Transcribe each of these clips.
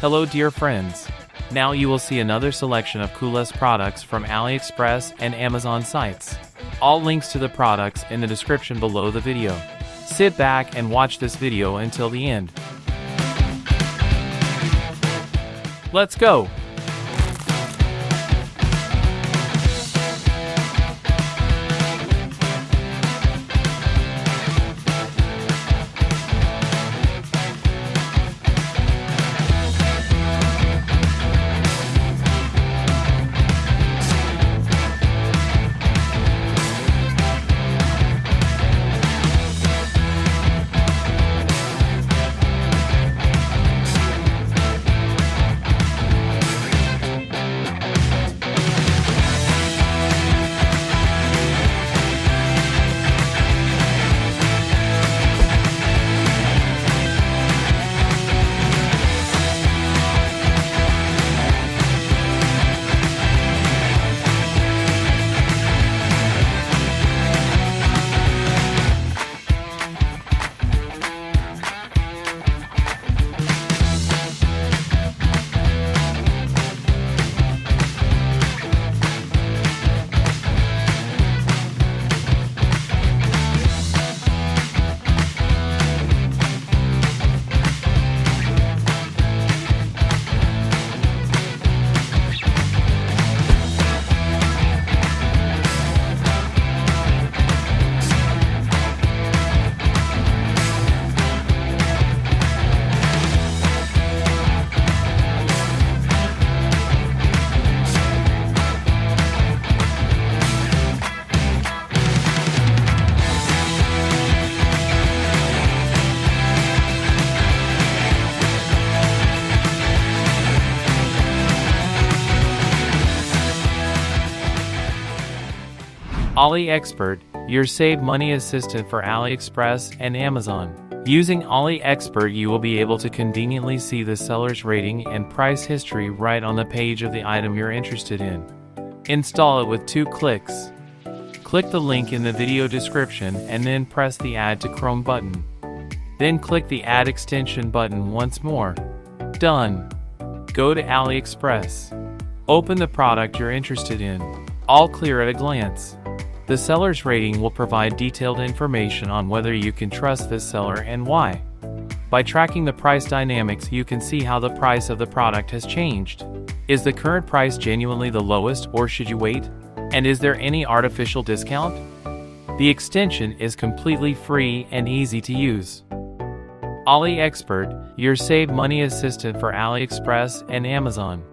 Hello dear friends. Now you will see another selection of coolest products from AliExpress and Amazon sites. All links to the products in the description below the video. Sit back and watch this video until the end. Let's go! AliExpert, your save money assistant for AliExpress and Amazon. Using AliExpert, you will be able to conveniently see the seller's rating and price history right on the page of the item you're interested in. Install it with 2 clicks. Click the link in the video description and then press the Add to Chrome button. Then click the Add Extension button once more. Done. Go to AliExpress. Open the product you're interested in. All clear at a glance. The seller's rating will provide detailed information on whether you can trust this seller and why. By tracking the price dynamics, you can see how the price of the product has changed. Is the current price genuinely the lowest, or should you wait? And is there any artificial discount? The extension is completely free and easy to use. AliExpert, your save money assistant for AliExpress and Amazon.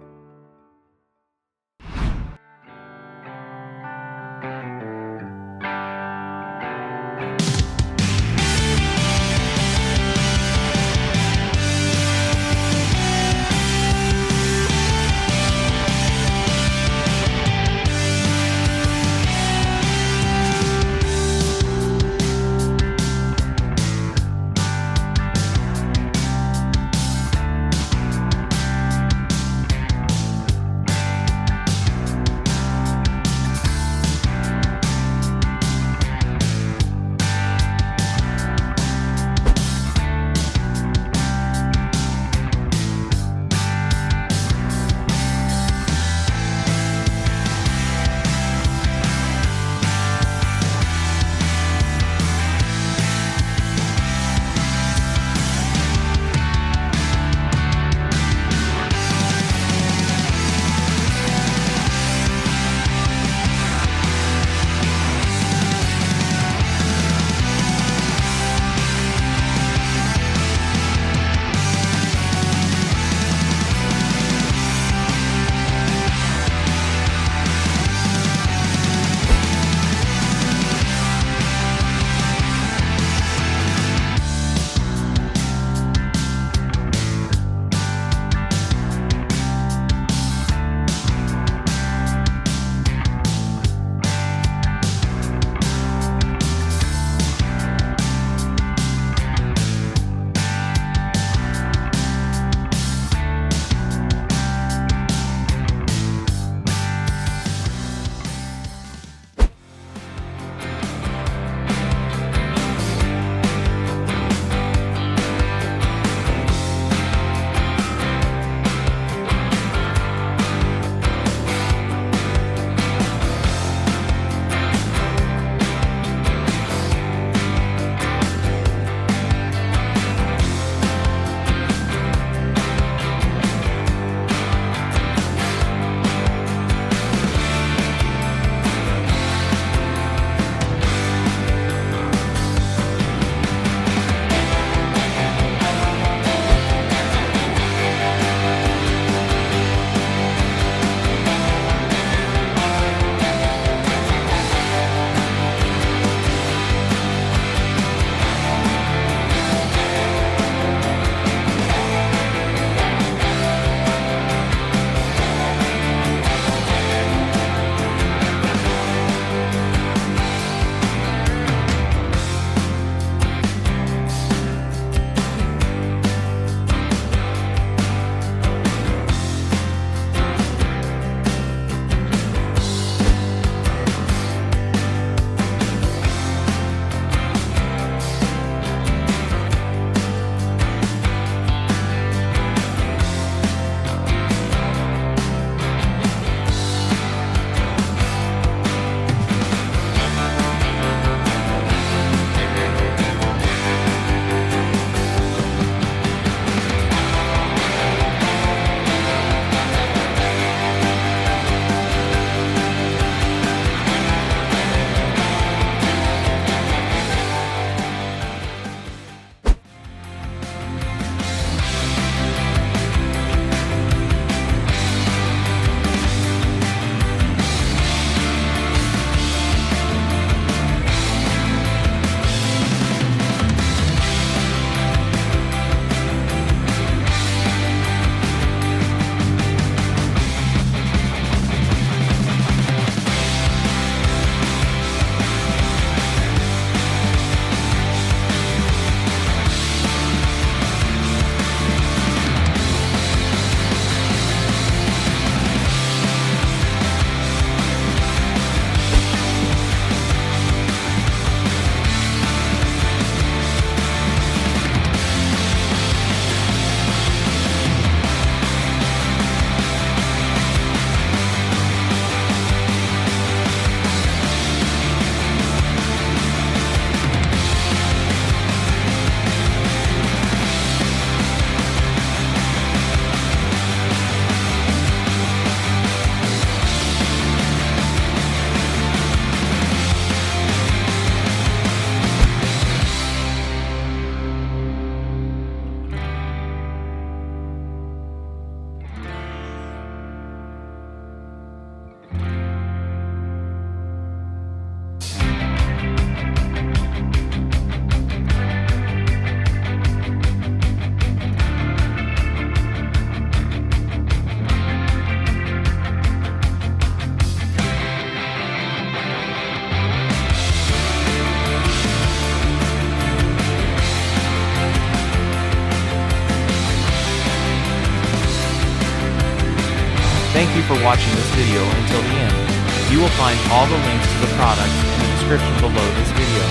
Thank you for watching this video until the end. You will find all the links to the products in the description below this video.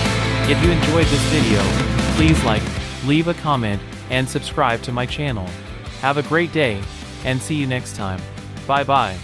If you enjoyed this video, please like, leave a comment, and subscribe to my channel. Have a great day, and see you next time. Bye bye.